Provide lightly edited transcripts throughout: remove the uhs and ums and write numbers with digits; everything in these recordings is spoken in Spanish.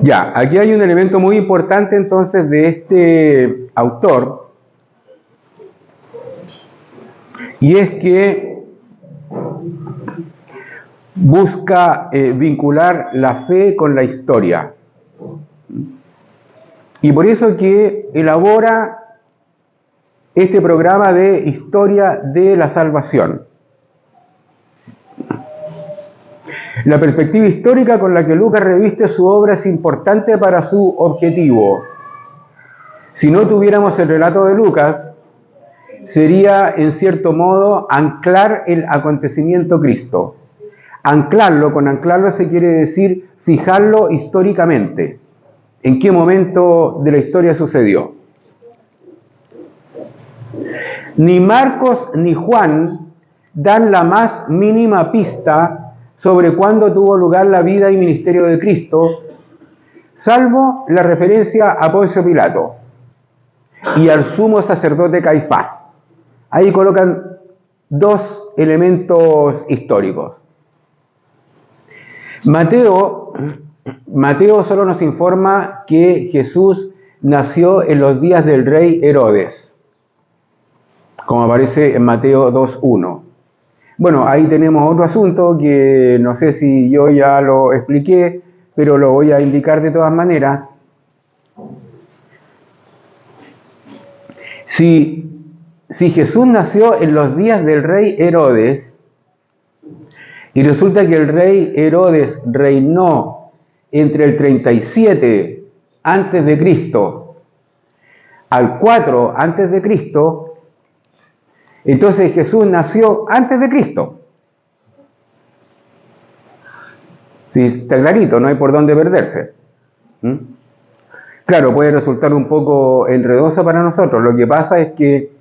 Ya, aquí hay un elemento muy importante entonces de este autor, y es que busca vincular la fe con la historia. Y por eso que elabora este programa de historia de la salvación. La perspectiva histórica con la que Lucas reviste su obra es importante para su objetivo. Si no tuviéramos el relato de Lucas, sería en cierto modo anclar el acontecimiento Cristo. Anclarlo, con anclarlo se quiere decir fijarlo históricamente. ¿En qué momento de la historia sucedió? Ni Marcos ni Juan dan la más mínima pista sobre cuándo tuvo lugar la vida y ministerio de Cristo, salvo la referencia a Poncio Pilato y al sumo sacerdote Caifás. Ahí colocan dos elementos históricos. Mateo solo nos informa que Jesús nació en los días del rey Herodes, como aparece en Mateo 2:1. Bueno, ahí tenemos otro asunto que no sé si yo ya lo expliqué, pero lo voy a indicar de todas maneras. Si Jesús nació en los días del rey Herodes, y resulta que el rey Herodes reinó entre el 37 antes de Cristo al 4 antes de Cristo, entonces Jesús nació antes de Cristo. Sí, está clarito, no hay por dónde perderse. Claro, puede resultar un poco enredoso para nosotros. Lo que pasa es que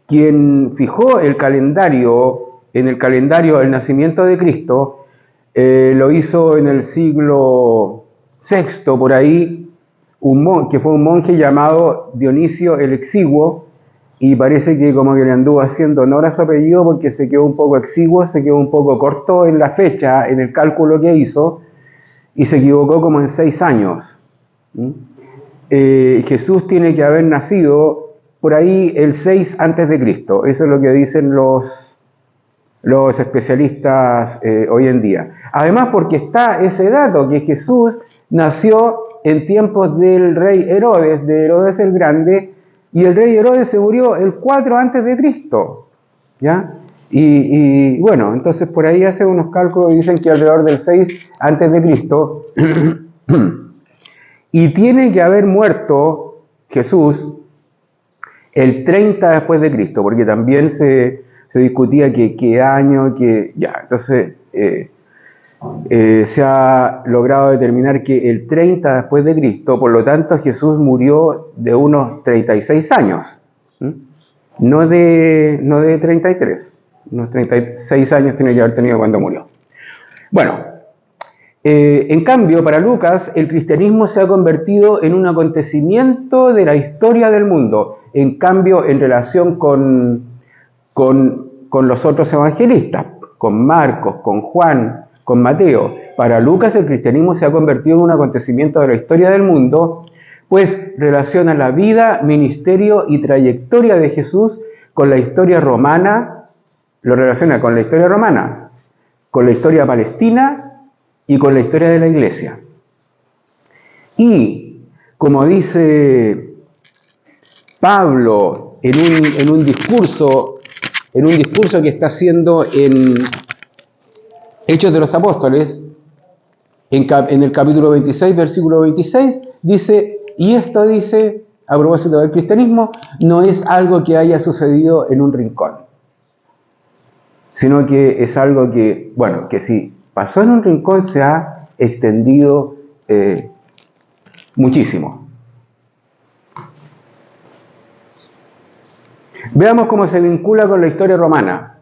quien fijó el calendario, en el calendario del nacimiento de Cristo, lo hizo en el siglo VI, por ahí, que fue un monje llamado Dionisio el Exiguo, y parece que como que le anduvo haciendo honor a su apellido porque se quedó un poco exiguo, se quedó un poco corto en la fecha, en el cálculo que hizo, y se equivocó como en 6 años. Jesús tiene que haber nacido por ahí el 6 antes de Cristo. Eso es lo que dicen los especialistas hoy en día. Además, porque está ese dato, que Jesús nació en tiempos del rey Herodes, de Herodes el Grande, y el rey Herodes se murió el 4 antes de Cristo, ¿ya? Y bueno, entonces por ahí hacen unos cálculos y dicen que alrededor del 6 antes de Cristo, y tiene que haber muerto Jesús el 30 después de Cristo, porque también se discutía qué año, ya, entonces se ha logrado determinar que el 30 después de Cristo, por lo tanto Jesús murió de unos 36 años, no de 33, unos 36 años tiene que haber tenido cuando murió. Bueno, en cambio, para Lucas, el cristianismo se ha convertido en un acontecimiento de la historia del mundo, en cambio, en relación con los otros evangelistas, con Marcos, con Juan, con Mateo. Para Lucas el cristianismo se ha convertido en un acontecimiento de la historia del mundo, pues relaciona la vida, ministerio y trayectoria de Jesús con la historia romana, lo relaciona con la historia romana, con la historia palestina y con la historia de la iglesia. Y, como dice Pablo en un discurso que está haciendo en Hechos de los Apóstoles, en el capítulo 26, versículo 26, dice, y esto dice, a propósito del cristianismo, no es algo que haya sucedido en un rincón, sino que es algo que, bueno, que si pasó en un rincón se ha extendido muchísimo. Veamos cómo se vincula con la historia romana.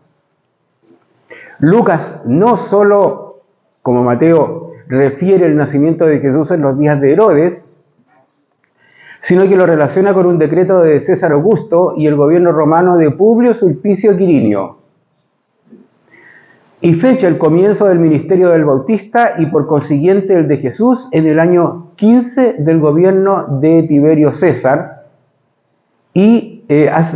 Lucas no solo, como Mateo, refiere el nacimiento de Jesús en los días de Herodes, sino que lo relaciona con un decreto de César Augusto y el gobierno romano de Publio Sulpicio Quirinio. Y fecha el comienzo del ministerio del Bautista y por consiguiente el de Jesús en el año 15 del gobierno de Tiberio César, y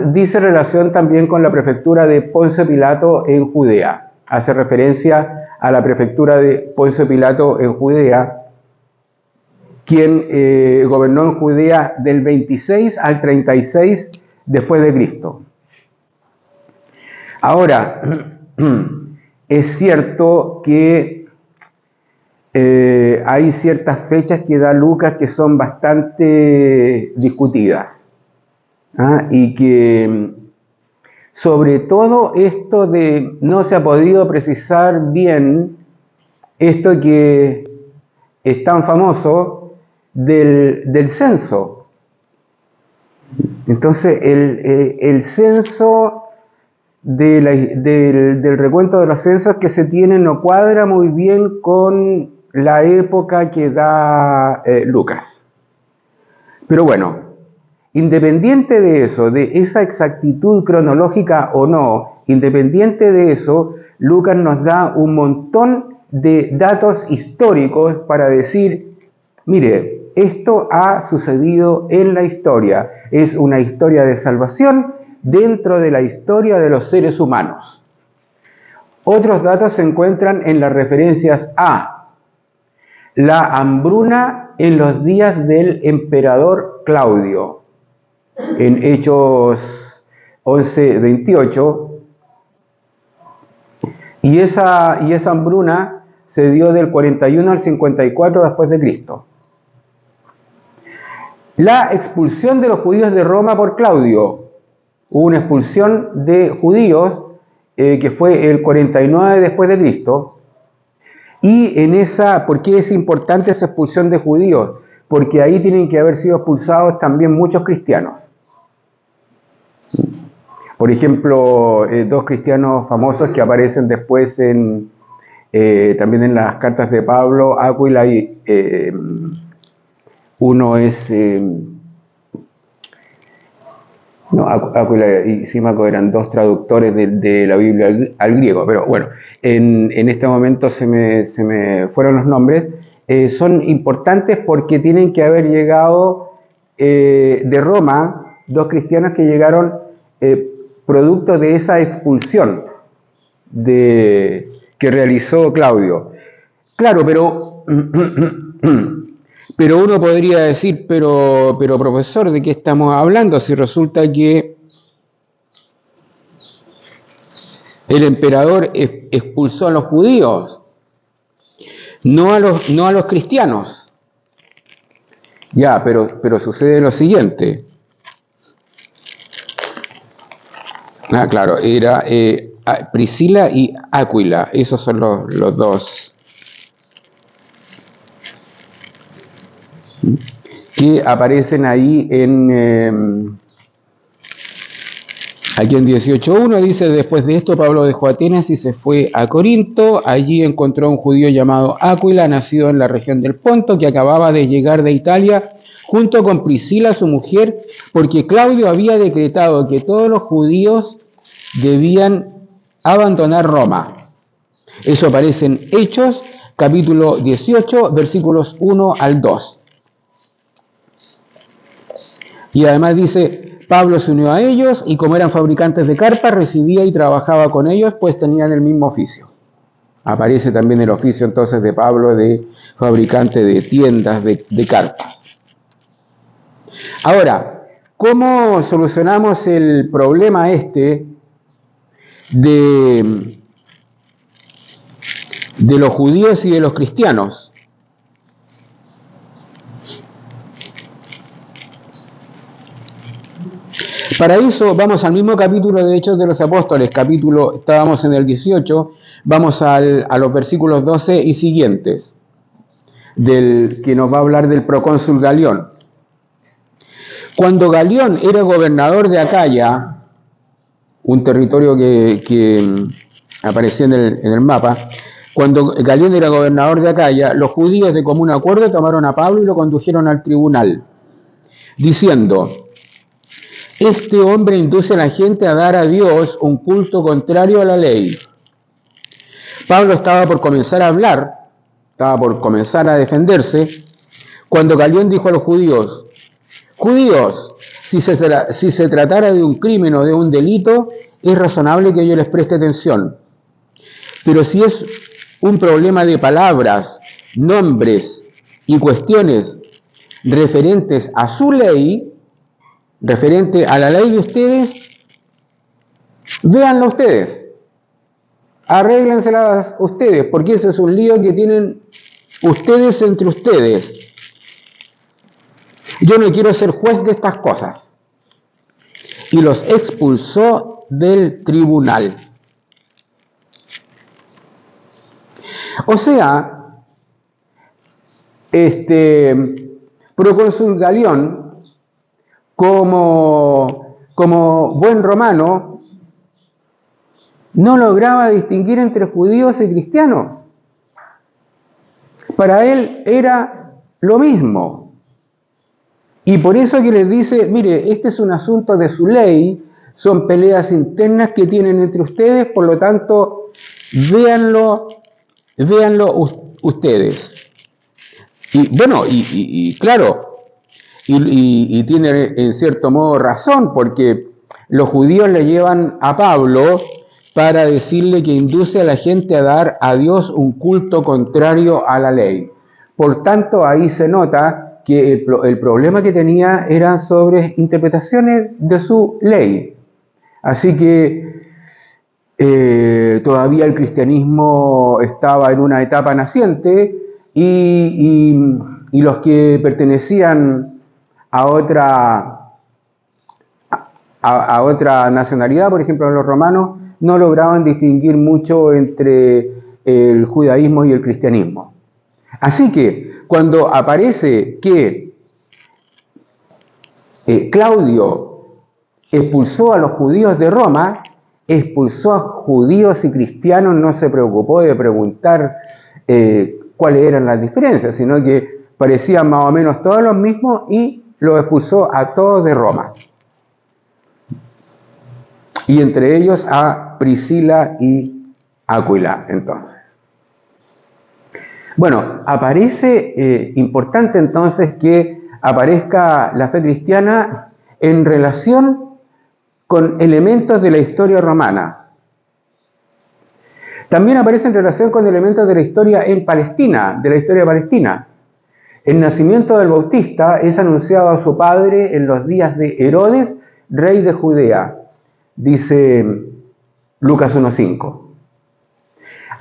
dice relación también con la prefectura de Poncio Pilato en Judea. Hace referencia a la prefectura de Poncio Pilato en Judea, quien gobernó en Judea del 26 al 36 después de Cristo. Ahora, es cierto que hay ciertas fechas que da Lucas que son bastante discutidas, y que sobre todo esto de no se ha podido precisar bien esto que es tan famoso del censo. Entonces el censo del recuento de los censos que se tiene no cuadra muy bien con la época que da Lucas. Pero bueno, independiente de eso, de esa exactitud cronológica o no, independiente de eso, Lucas nos da un montón de datos históricos para decir, mire, esto ha sucedido en la historia, es una historia de salvación dentro de la historia de los seres humanos. Otros datos se encuentran en las referencias a la hambruna en los días del emperador Claudio, en Hechos 11:28, y esa hambruna se dio del 41 al 54 después de Cristo. La expulsión de los judíos de Roma por Claudio. Hubo una expulsión de judíos que fue el 49 después de Cristo. Y ¿por qué es importante esa expulsión de judíos? Porque ahí tienen que haber sido expulsados también muchos cristianos. Por ejemplo, dos cristianos famosos que aparecen después también en las cartas de Pablo, Áquila y uno es... Áquila y Símaco eran dos traductores de la Biblia al griego, pero bueno, en este momento se me fueron los nombres. Son importantes porque tienen que haber llegado de Roma, dos cristianos que llegaron producto de esa expulsión que realizó Claudio. Claro, pero uno podría decir, pero profesor, ¿de qué estamos hablando? Si resulta que el emperador expulsó a los judíos, no a los cristianos. Ya, pero sucede lo siguiente. Claro, era Priscila y Áquila, esos son los dos que aparecen ahí aquí en 18.1, dice: después de esto Pablo dejó Atenas y se fue a Corinto. Allí encontró a un judío llamado Áquila, nacido en la región del Ponto, que acababa de llegar de Italia junto con Priscila, su mujer, porque Claudio había decretado que todos los judíos debían abandonar Roma. Eso aparece en Hechos, capítulo 18, versículos 1 al 2. Y además dice: Pablo se unió a ellos y como eran fabricantes de carpas, residía y trabajaba con ellos, pues tenían el mismo oficio. Aparece también el oficio entonces de Pablo de fabricante de tiendas de carpas. Ahora, ¿cómo solucionamos el problema de los judíos y de los cristianos? Para eso vamos al mismo capítulo de Hechos de los Apóstoles, estábamos en el 18, vamos a los versículos 12 y siguientes, que nos va a hablar del procónsul Galión. Cuando Galión era gobernador de Acaya, un territorio que aparecía en el mapa, cuando Galión era gobernador de Acaya, los judíos de común acuerdo tomaron a Pablo y lo condujeron al tribunal. diciendo: este hombre induce a la gente a dar a Dios un culto contrario a la ley. Pablo estaba por comenzar a hablar, estaba por comenzar a defenderse, cuando Galión dijo a los judíos: judíos, si se tratara de un crimen o de un delito, es razonable que yo les preste atención. Pero si es un problema de palabras, nombres y cuestiones referentes a su ley, referente a la ley de ustedes, véanlo ustedes, arréglenselas ustedes, porque ese es un lío que tienen ustedes entre ustedes. Yo no quiero ser juez de estas cosas. Y los expulsó del tribunal. O sea, procónsul Galión, como buen romano, no lograba distinguir entre judíos y cristianos. Para él era lo mismo. Y por eso que les dice: mire, este es un asunto de su ley, son peleas internas que tienen entre ustedes, por lo tanto, véanlo ustedes. Y bueno, claro, y tiene en cierto modo razón, porque los judíos le llevan a Pablo para decirle que induce a la gente a dar a Dios un culto contrario a la ley. Por tanto, ahí se nota que el problema que tenía era sobre interpretaciones de su ley. Así que todavía el cristianismo estaba en una etapa naciente y los que pertenecían a otra nacionalidad, por ejemplo los romanos, no lograban distinguir mucho entre el judaísmo y el cristianismo. Así que cuando aparece que Claudio expulsó a los judíos de Roma, expulsó a judíos y cristianos, no se preocupó de preguntar cuáles eran las diferencias, sino que parecían más o menos todos los mismos y los expulsó a todos de Roma. Y entre ellos a Priscila y Aquila, entonces. Bueno, aparece, importante entonces que aparezca la fe cristiana en relación con elementos de la historia romana. También aparece en relación con elementos de la historia en Palestina, de la historia palestina. El nacimiento del Bautista es anunciado a su padre en los días de Herodes, rey de Judea, dice Lucas 1:5.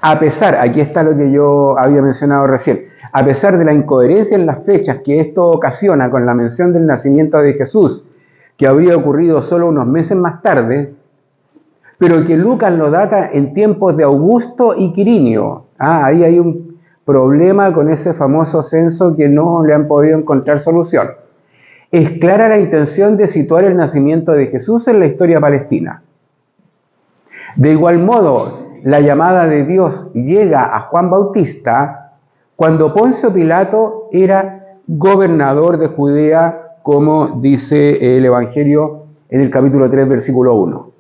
A pesar, aquí está lo que yo había mencionado recién, a pesar de la incoherencia en las fechas que esto ocasiona con la mención del nacimiento de Jesús, que habría ocurrido solo unos meses más tarde, pero que Lucas lo data en tiempos de Augusto y Quirinio. Ahí hay un problema con ese famoso censo que no le han podido encontrar solución. Es clara la intención de situar el nacimiento de Jesús en la historia palestina. De igual modo, la llamada de Dios llega a Juan Bautista cuando Poncio Pilato era gobernador de Judea, como dice el Evangelio en el capítulo 3, versículo 1.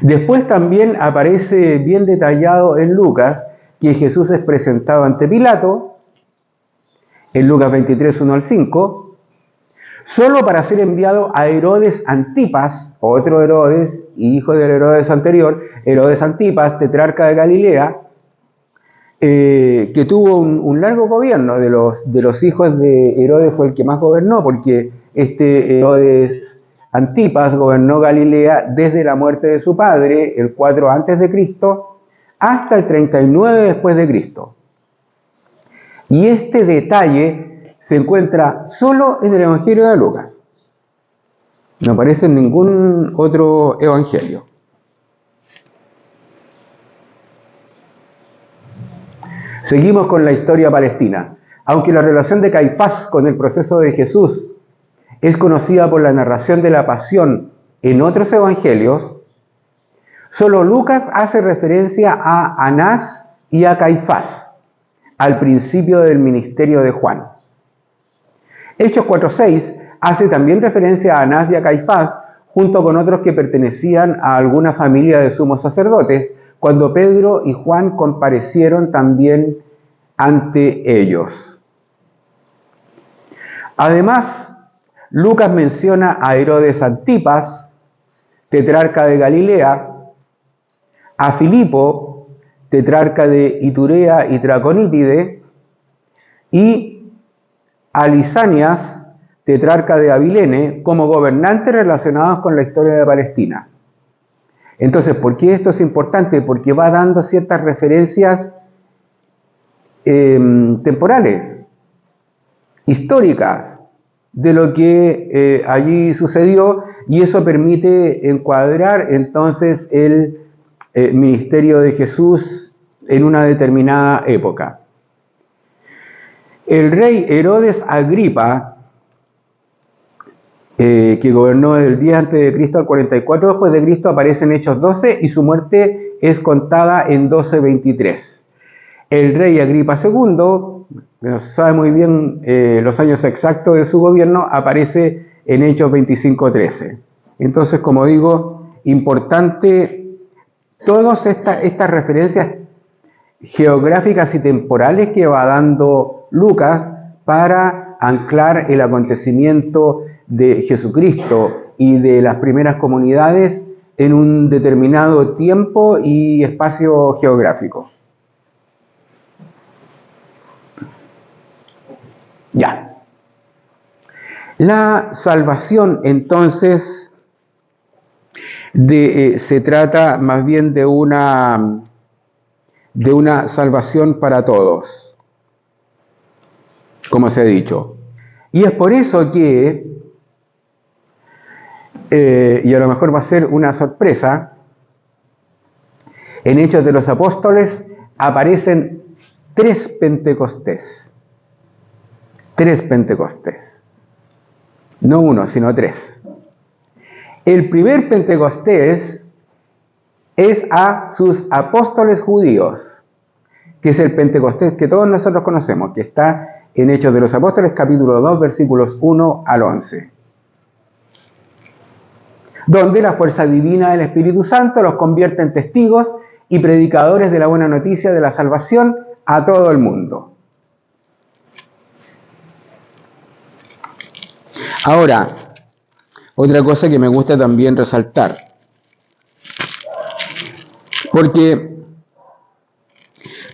Después también aparece bien detallado en Lucas que Jesús es presentado ante Pilato, en Lucas 23, 1 al 5, solo para ser enviado a Herodes Antipas, otro Herodes, hijo del Herodes anterior, Herodes Antipas, tetrarca de Galilea, que tuvo un largo gobierno. De los hijos de Herodes fue el que más gobernó, porque este Herodes Antipas gobernó Galilea desde la muerte de su padre, el 4 a.C., hasta el 39 después de Cristo. Y este detalle se encuentra solo en el Evangelio de Lucas. No aparece en ningún otro evangelio. Seguimos con la historia palestina. Aunque la relación de Caifás con el proceso de Jesús es conocida por la narración de la pasión en otros evangelios, solo Lucas hace referencia a Anás y a Caifás al principio del ministerio de Juan. Hechos 4:6 hace también referencia a Anás y a Caifás, junto con otros que pertenecían a alguna familia de sumos sacerdotes, cuando Pedro y Juan comparecieron también ante ellos. Además, Lucas menciona a Herodes Antipas, tetrarca de Galilea, a Filipo, tetrarca de Iturea y Traconítide, y a Lisanias, tetrarca de Abilene, como gobernantes relacionados con la historia de Palestina. Entonces, ¿por qué esto es importante? Porque va dando ciertas referencias temporales, históricas, de lo que allí sucedió, y eso permite encuadrar entonces el ministerio de Jesús en una determinada época. El rey Herodes Agripa, que gobernó del 10 a.C. al 44 después de Cristo, aparece en Hechos 12 y su muerte es contada en 12:23. El rey Agripa II, no se sabe muy bien los años exactos de su gobierno, aparece en Hechos 25:13. Entonces, como digo, importante todas estas referencias geográficas y temporales que va dando Lucas para anclar el acontecimiento de Jesucristo y de las primeras comunidades en un determinado tiempo y espacio geográfico. Ya. La salvación, entonces, se trata más bien de una salvación para todos, como se ha dicho. Y es por eso que, y a lo mejor va a ser una sorpresa, en Hechos de los Apóstoles aparecen 3 Pentecostés. 3 Pentecostés. No 1, sino 3. El primer Pentecostés es a sus apóstoles judíos, que es el Pentecostés que todos nosotros conocemos, que está en Hechos de los Apóstoles, capítulo 2, versículos 1 al 11. Donde la fuerza divina del Espíritu Santo los convierte en testigos y predicadores de la buena noticia de la salvación a todo el mundo. Ahora, otra cosa que me gusta también resaltar, porque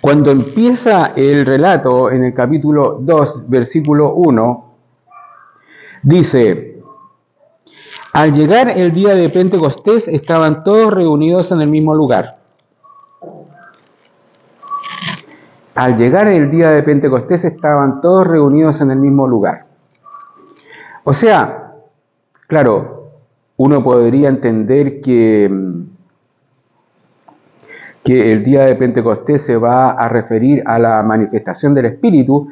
cuando empieza el relato en el capítulo 2, versículo 1, dice: al llegar el día de Pentecostés estaban todos reunidos en el mismo lugar. Al llegar el día de Pentecostés estaban todos reunidos en el mismo lugar. O sea, claro, uno podría entender que el día de Pentecostés se va a referir a la manifestación del Espíritu,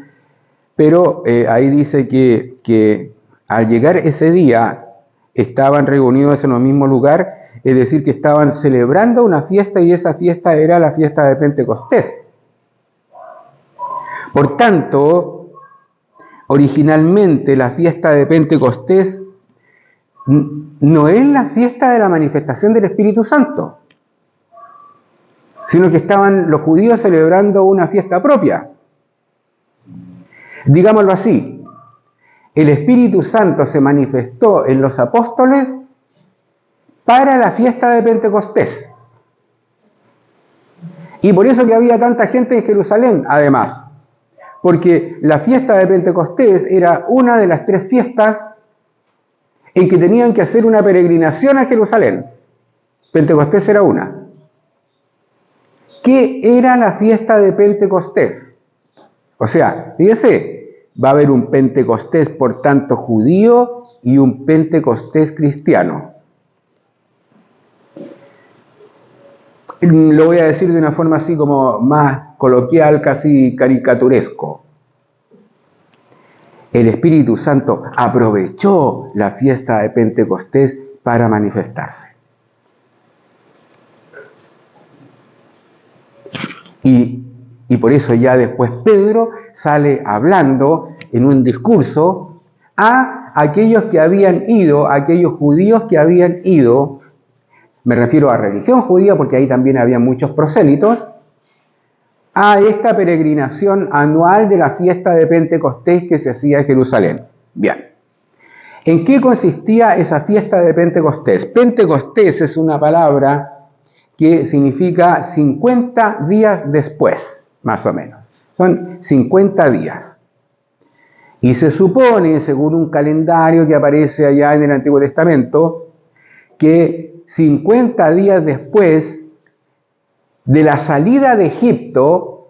pero ahí dice que al llegar ese día estaban reunidos en el mismo lugar, es decir, que estaban celebrando una fiesta y esa fiesta era la fiesta de Pentecostés. Por tanto, originalmente la fiesta de Pentecostés no es la fiesta de la manifestación del Espíritu Santo, sino que estaban los judíos celebrando una fiesta propia. Digámoslo así, el Espíritu Santo se manifestó en los apóstoles para la fiesta de Pentecostés. Y por eso que había tanta gente en Jerusalén, además, porque la fiesta de Pentecostés era una de las 3 fiestas en que tenían que hacer una peregrinación a Jerusalén. Pentecostés era una. ¿Qué era la fiesta de Pentecostés? O sea, fíjese, va a haber un Pentecostés, por tanto, judío y un Pentecostés cristiano. Lo voy a decir de una forma así como más coloquial, casi caricaturesco. El Espíritu Santo aprovechó la fiesta de Pentecostés para manifestarse. Y por eso ya después Pedro sale hablando en un discurso a aquellos que habían ido, aquellos judíos que habían ido, me refiero a religión judía porque ahí también había muchos prosélitos, a esta peregrinación anual de la fiesta de Pentecostés que se hacía en Jerusalén. Bien. ¿En qué consistía esa fiesta de Pentecostés? Pentecostés es una palabra que significa 50 días después, más o menos. Son 50 días. Y se supone, según un calendario que aparece allá en el Antiguo Testamento, que 50 días después de la salida de Egipto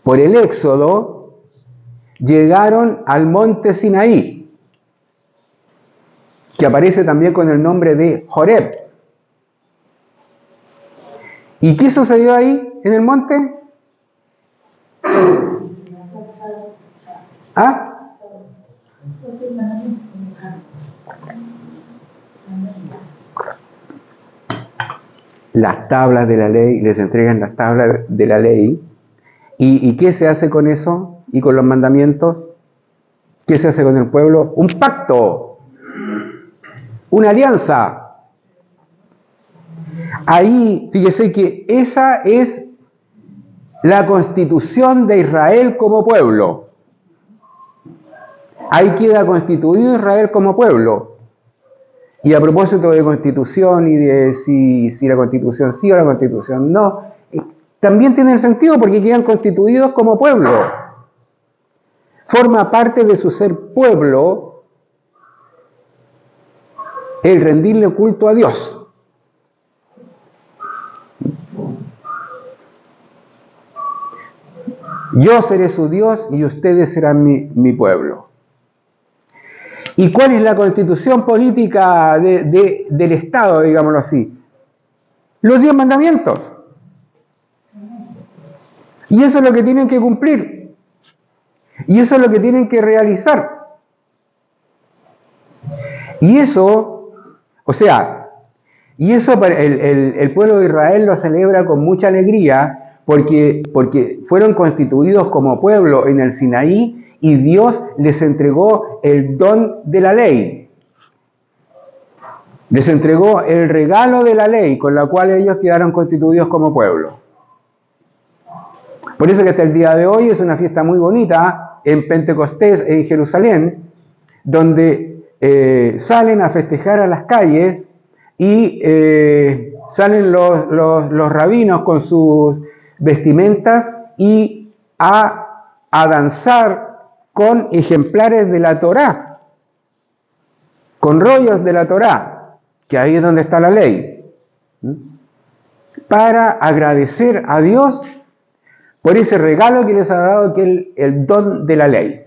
por el Éxodo, llegaron al monte Sinaí, que aparece también con el nombre de Horeb. ¿Y qué sucedió ahí en el monte? ¿Ah? Las tablas de la ley, les entregan las tablas de la ley. ¿Y qué se hace con eso? ¿Y con los mandamientos? ¿Qué se hace con el pueblo? Un pacto, una alianza. Ahí, fíjese que esa es la constitución de Israel como pueblo. Ahí queda constituido Israel como pueblo. Y a propósito de constitución y de si la constitución sí o la constitución no, también tiene sentido porque quedan constituidos como pueblo. Forma parte de su ser pueblo el rendirle culto a Dios. Yo seré su Dios y ustedes serán mi pueblo. ¿Y cuál es la constitución política del Estado, digámoslo así? Los 10 mandamientos. Y eso es lo que tienen que cumplir. Y eso es lo que tienen que realizar. Y eso, el pueblo de Israel lo celebra con mucha alegría porque fueron constituidos como pueblo en el Sinaí y Dios les entregó el don de la ley. Les entregó el regalo de la ley con la cual ellos quedaron constituidos como pueblo. Por eso que hasta el día de hoy es una fiesta muy bonita en Pentecostés, en Jerusalén, donde salen a festejar a las calles y salen los rabinos con sus vestimentas y a danzar con ejemplares de la Torá, con rollos de la Torá, que ahí es donde está la ley, para agradecer a Dios por ese regalo que les ha dado, que es el don de la ley.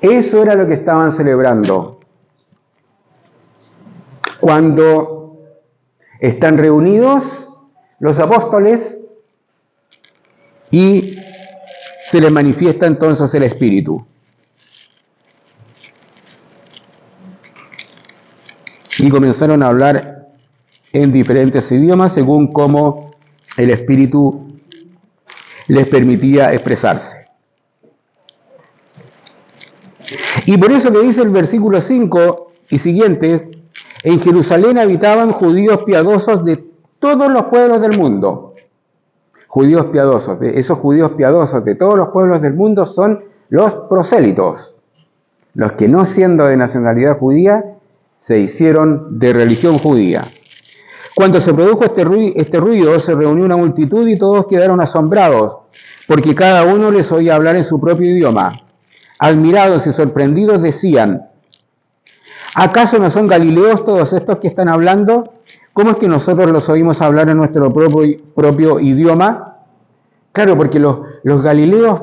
Eso era lo que estaban celebrando. Cuando están reunidos los apóstoles y se les manifiesta entonces el Espíritu. Y comenzaron a hablar en diferentes idiomas según cómo el Espíritu les permitía expresarse. Y por eso que dice el versículo 5 y siguientes, en Jerusalén habitaban judíos piadosos de todos los pueblos del mundo. Judíos piadosos, esos judíos piadosos de todos los pueblos del mundo son los prosélitos, los que no siendo de nacionalidad judía, se hicieron de religión judía. Cuando se produjo este ruido, se reunió una multitud y todos quedaron asombrados, porque cada uno les oía hablar en su propio idioma. Admirados y sorprendidos decían, ¿acaso no son galileos todos estos que están hablando? ¿Cómo es que nosotros los oímos hablar en nuestro propio idioma? Claro, porque los galileos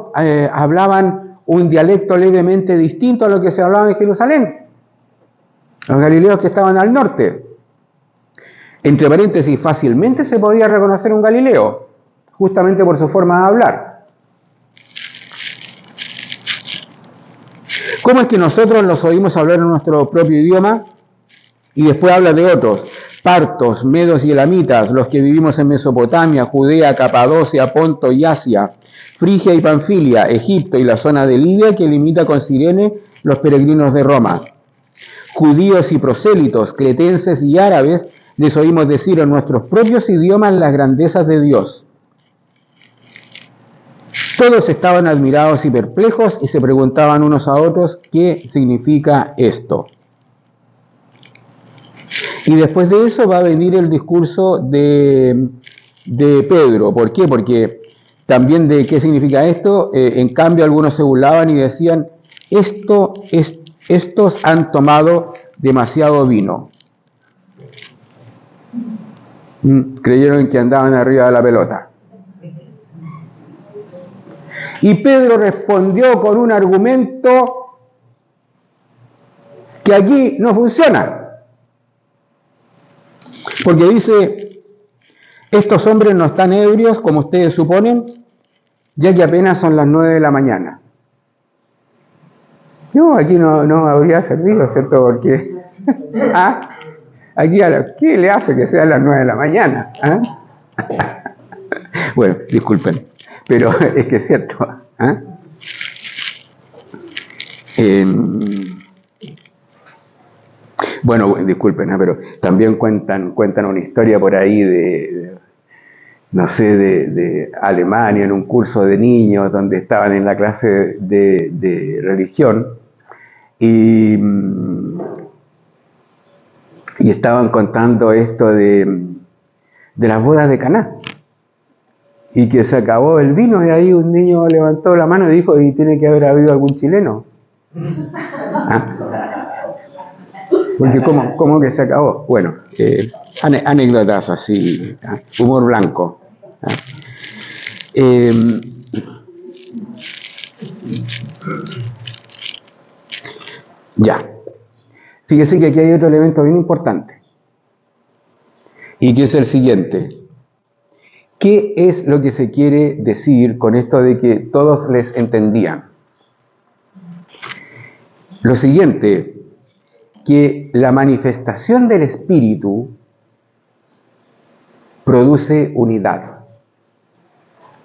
hablaban un dialecto levemente distinto a lo que se hablaba en Jerusalén. Los galileos que estaban al norte. Entre paréntesis, fácilmente se podía reconocer un galileo, justamente por su forma de hablar. ¿Cómo es que nosotros los oímos hablar en nuestro propio idioma? Y después habla de otros, partos, medos y elamitas, los que vivimos en Mesopotamia, Judea, Capadocia, Ponto y Asia, Frigia y Panfilia, Egipto y la zona de Libia que limita con Cirene, los peregrinos de Roma. Judíos y prosélitos, cretenses y árabes, les oímos decir en nuestros propios idiomas las grandezas de Dios. Todos estaban admirados y perplejos y se preguntaban unos a otros qué significa esto. Y después de eso va a venir el discurso de Pedro. ¿Por qué? Porque también de qué significa esto, en cambio algunos se burlaban y decían, estos han tomado demasiado vino. Creyeron que andaban arriba de la pelota. Y Pedro respondió con un argumento que aquí no funciona. Porque dice, estos hombres no están ebrios como ustedes suponen, ya que apenas son las 9 de la mañana. No, aquí no habría servido, ¿cierto? Porque aquí ¿qué le hace que sea las 9 de la mañana? Bueno, disculpen, pero es que es cierto. Bueno, disculpen, pero también cuentan una historia por ahí de Alemania, en un curso de niños donde estaban en la clase de religión y estaban contando esto de las bodas de Caná y que se acabó el vino y ahí un niño levantó la mano y dijo, ¿y tiene que haber habido algún chileno? Porque ¿cómo que se acabó? Bueno, anécdotas así, humor blanco. Ya. Fíjese que aquí hay otro elemento bien importante. Y que es el siguiente. ¿Qué es lo que se quiere decir con esto de que todos les entendían? Lo siguiente, que la manifestación del Espíritu produce unidad.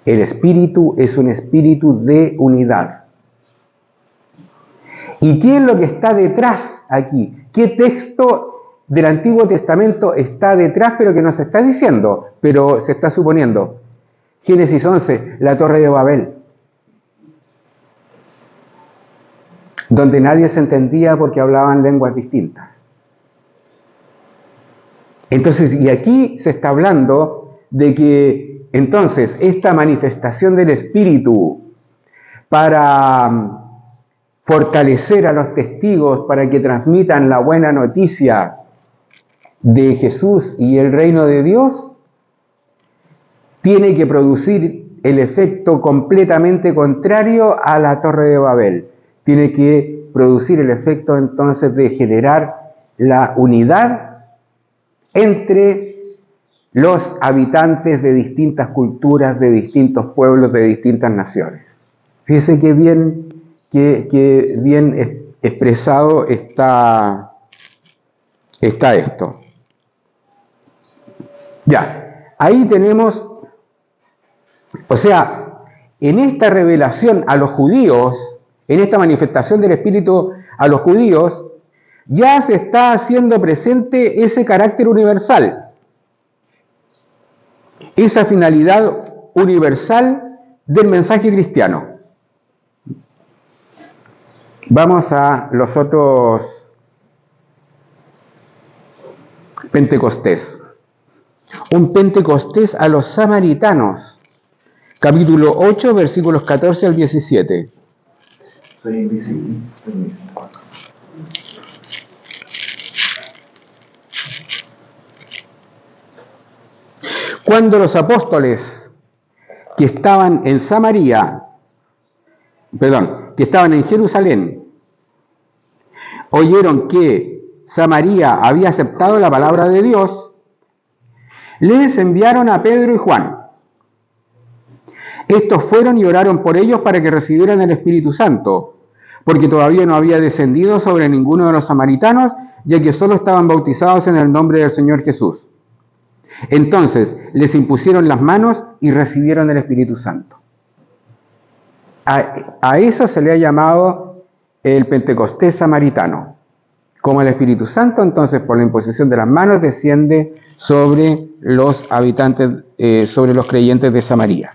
El Espíritu es un espíritu de unidad. ¿Y qué es lo que está detrás aquí? ¿Qué texto del Antiguo Testamento está detrás, pero que no se está diciendo, pero se está suponiendo? Génesis 11, la Torre de Babel, donde nadie se entendía porque hablaban lenguas distintas. Entonces, y aquí se está hablando de que entonces esta manifestación del Espíritu para fortalecer a los testigos, para que transmitan la buena noticia de Jesús y el reino de Dios, tiene que producir el efecto completamente contrario a la Torre de Babel. Tiene que producir el efecto entonces de generar la unidad entre los habitantes de distintas culturas, de distintos pueblos, de distintas naciones. Fíjese que bien expresado está esto. Ya, ahí tenemos, o sea, en esta revelación a los judíos, en esta manifestación del Espíritu a los judíos, ya se está haciendo presente ese carácter universal, esa finalidad universal del mensaje cristiano. Vamos a los otros Pentecostés. Un Pentecostés a los samaritanos, capítulo 8, versículos 14 al 17. Soy invisible. Cuando los apóstoles que estaban en que estaban en Jerusalén, oyeron que Samaria había aceptado la palabra de Dios, les enviaron a Pedro y Juan. Estos fueron y oraron por ellos para que recibieran el Espíritu Santo, porque todavía no había descendido sobre ninguno de los samaritanos, ya que solo estaban bautizados en el nombre del Señor Jesús. Entonces les impusieron las manos y recibieron el Espíritu Santo. A eso se le ha llamado el Pentecostés samaritano. Como el Espíritu Santo, entonces, por la imposición de las manos, desciende sobre los habitantes, sobre los creyentes de Samaria.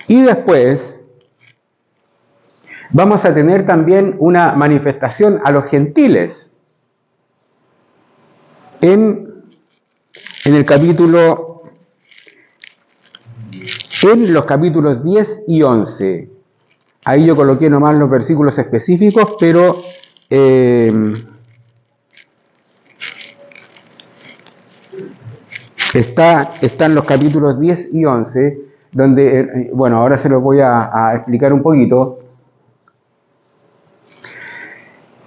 Y después vamos a tener también una manifestación a los gentiles en los capítulos 10 y 11. Ahí yo coloqué nomás los versículos específicos, pero están los capítulos 10 y 11, donde, bueno, ahora se los voy a explicar un poquito,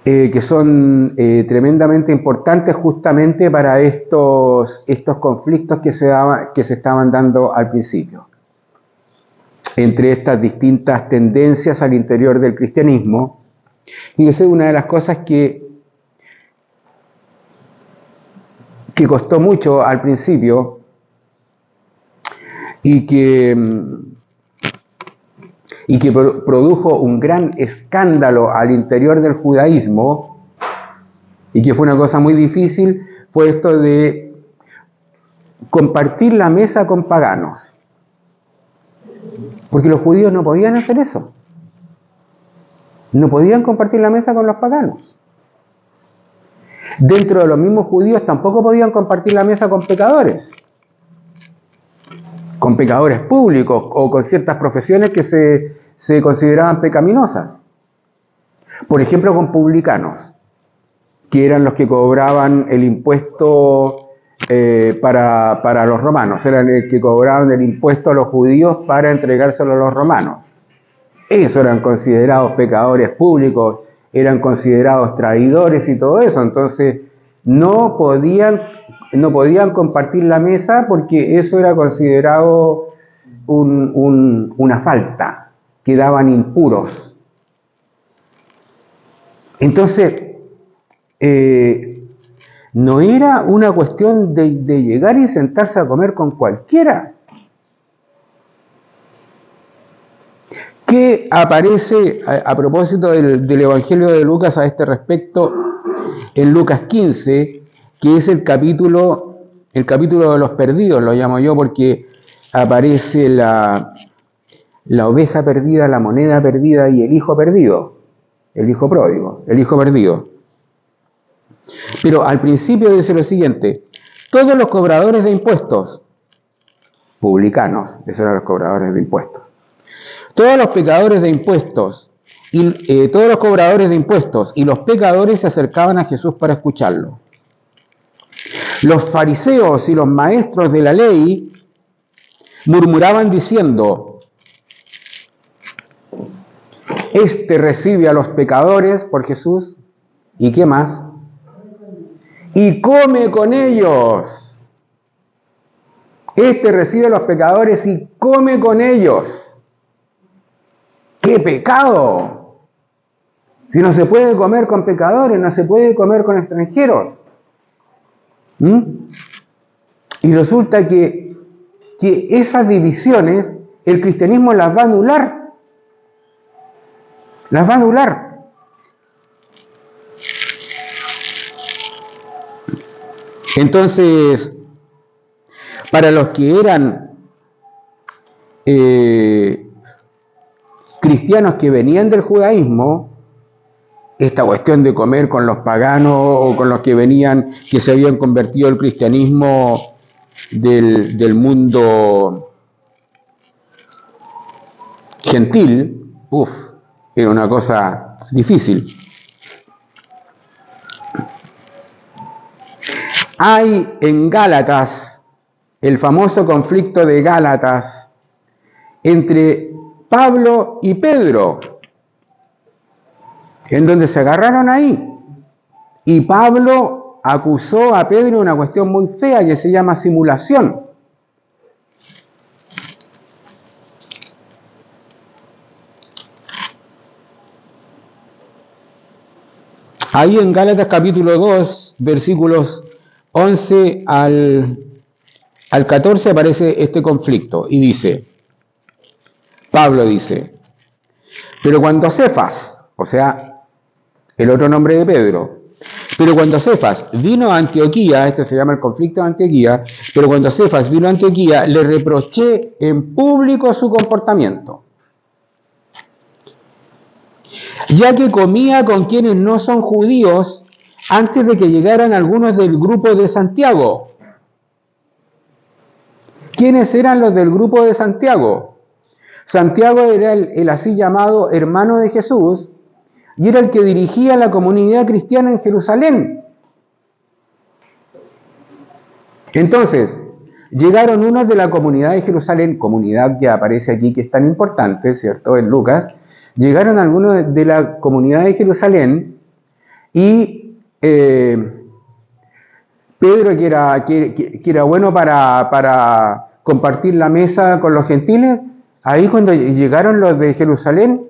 que son tremendamente importantes justamente para estos conflictos que se estaban dando al principio, entre estas distintas tendencias al interior del cristianismo. Y esa es una de las cosas que costó mucho al principio y que produjo un gran escándalo al interior del judaísmo, y que fue una cosa muy difícil, fue esto de compartir la mesa con paganos. Porque los judíos no podían hacer eso. No podían compartir la mesa con los paganos. Dentro de los mismos judíos tampoco podían compartir la mesa con pecadores públicos o con ciertas profesiones que se consideraban pecaminosas. Por ejemplo, con publicanos, que eran los que cobraban el impuesto para los romanos, eran los que cobraban el impuesto a los judíos para entregárselo a los romanos. Ellos eran considerados pecadores públicos, eran considerados traidores y todo eso. Entonces no podían compartir la mesa porque eso era considerado una falta, quedaban impuros. Entonces no era una cuestión de llegar y sentarse a comer con cualquiera. ¿Qué aparece a propósito del Evangelio de Lucas a este respecto en Lucas 15, que es el capítulo de los perdidos, lo llamo yo, porque aparece la oveja perdida, la moneda perdida y el hijo perdido, el hijo pródigo, el hijo perdido. Pero al principio dice lo siguiente: todos los cobradores de impuestos, publicanos, esos eran los cobradores de impuestos, todos los pecadores de impuestos, y todos los cobradores de impuestos y los pecadores se acercaban a Jesús para escucharlo. Los fariseos y los maestros de la ley murmuraban diciendo: este recibe a los pecadores, por Jesús, ¿y qué más? Y come con ellos. Este recibe a los pecadores y come con ellos. ¡Qué pecado! Si no se puede comer con pecadores, no se puede comer con extranjeros. Y resulta que esas divisiones el cristianismo las va a anular. Las va a anular. Entonces, para los que eran cristianos que venían del judaísmo, esta cuestión de comer con los paganos o con los que se habían convertido al cristianismo del mundo gentil, era una cosa difícil. Hay en Gálatas el famoso conflicto de Gálatas entre Pablo y Pedro, en donde se agarraron ahí. Y Pablo acusó a Pedro de una cuestión muy fea que se llama simulación. Ahí en Gálatas capítulo 2, versículos 11 al al 14 aparece este conflicto y dice, Pablo dice, pero cuando Cefas, o sea, el otro nombre de Pedro, pero cuando Cefas vino a Antioquía, este se llama el conflicto de Antioquía, pero cuando Cefas vino a Antioquía, le reproché en público su comportamiento, ya que comía con quienes no son judíos antes de que llegaran algunos del grupo de Santiago. ¿Quiénes eran los del grupo de Santiago? Santiago era el así llamado hermano de Jesús y era el que dirigía la comunidad cristiana en Jerusalén. Entonces, llegaron unos de la comunidad de Jerusalén, comunidad que aparece aquí que es tan importante, ¿cierto?, en Lucas. Llegaron algunos de la comunidad de Jerusalén y Pedro, que era bueno para compartir la mesa con los gentiles, ahí cuando llegaron los de Jerusalén,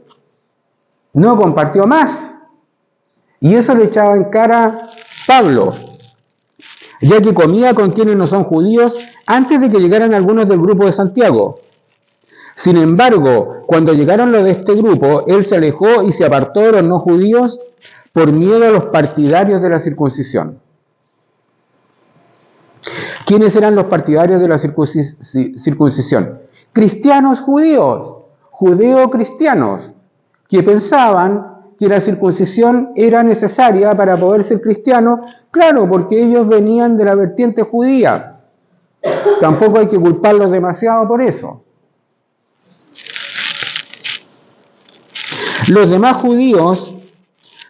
no compartió más. Y eso le echaba en cara Pablo, ya que comía con quienes no son judíos antes de que llegaran algunos del grupo de Santiago. Sin embargo, cuando llegaron los de este grupo, él se alejó y se apartó de los no judíos por miedo a los partidarios de la circuncisión. ¿Quiénes eran los partidarios de la circuncisión? Cristianos judíos, judeo-cristianos, que pensaban que la circuncisión era necesaria para poder ser cristiano, claro, porque ellos venían de la vertiente judía. Tampoco hay que culparlos demasiado por eso. Los demás judíos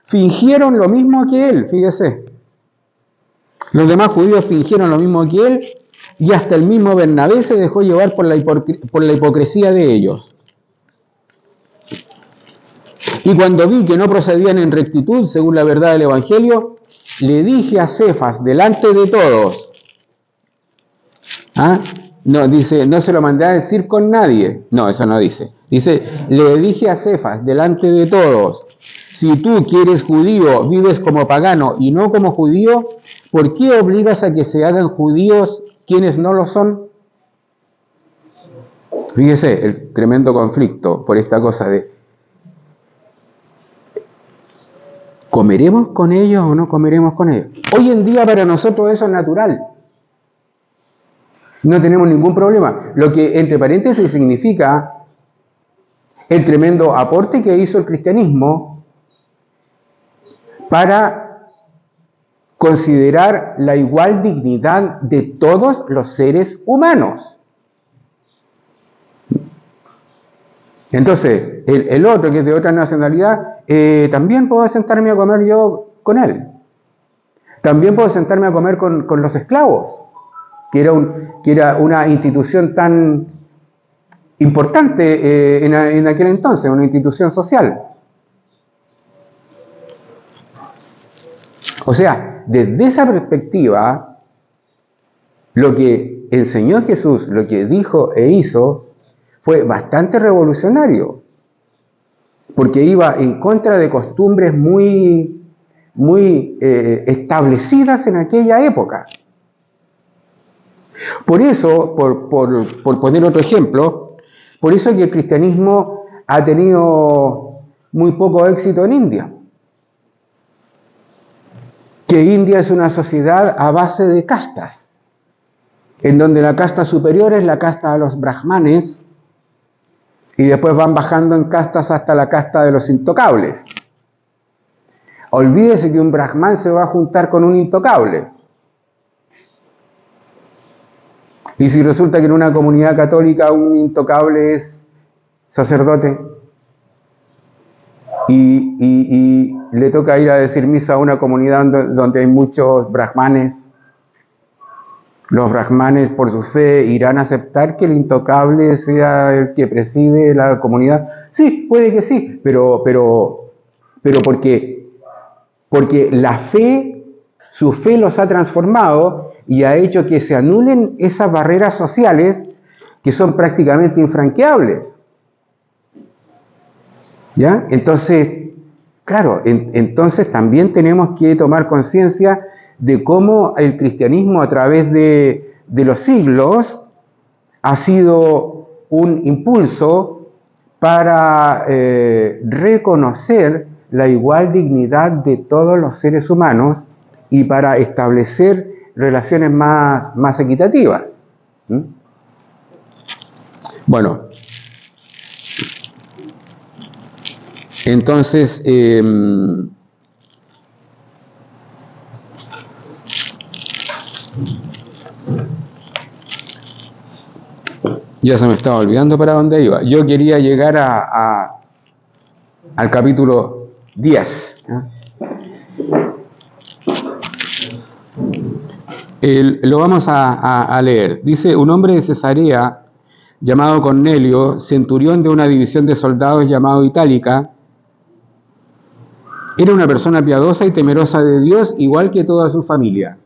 fingieron lo mismo que él, fíjese. Los demás judíos fingieron lo mismo que él y hasta el mismo Bernabé se dejó llevar por la hipocresía de ellos. Y cuando vi que no procedían en rectitud según la verdad del Evangelio, le dije a Cefas delante de todos. No, dice, no se lo mandé a decir con nadie. No, eso no dice. Dice, le dije a Cefas delante de todos, si tú que eres judío vives como pagano y no como judío, ¿por qué obligas a que se hagan judíos quienes no lo son? Fíjese el tremendo conflicto por esta cosa de ¿comeremos con ellos o no comeremos con ellos? Hoy en día para nosotros eso es natural. No tenemos ningún problema. Lo que entre paréntesis significa el tremendo aporte que hizo el cristianismo para considerar la igual dignidad de todos los seres humanos. Entonces, el otro que es de otra nacionalidad, también puedo sentarme a comer yo con él. También puedo sentarme a comer con los esclavos, que era una institución tan importante en aquel entonces, una institución social. O sea, desde esa perspectiva, lo que enseñó Jesús, lo que dijo e hizo, fue bastante revolucionario, porque iba en contra de costumbres muy establecidas en aquella época. Por eso, por poner otro ejemplo, por eso que el cristianismo ha tenido muy poco éxito en India. Que India es una sociedad a base de castas, en donde la casta superior es la casta de los brahmanes, y después van bajando en castas hasta la casta de los intocables. Olvídese que un brahman se va a juntar con un intocable. Y si resulta que en una comunidad católica un intocable es sacerdote y le toca ir a decir misa a una comunidad donde hay muchos brahmanes, los brahmanes por su fe irán a aceptar que el intocable sea el que preside la comunidad. Sí, puede que sí, pero porque la fe, su fe los ha transformado y ha hecho que se anulen esas barreras sociales que son prácticamente infranqueables. ¿Ya? Entonces, claro, entonces también tenemos que tomar conciencia de cómo el cristianismo a través de de los siglos ha sido un impulso para reconocer la igual dignidad de todos los seres humanos y para establecer relaciones más equitativas. Bueno, entonces, ya se me estaba olvidando para dónde iba. Yo quería llegar al capítulo 10. Lo vamos a leer. Dice: un hombre de Cesarea llamado Cornelio, centurión de una división de soldados llamado Itálica, era una persona piadosa y temerosa de Dios, igual que toda su familia.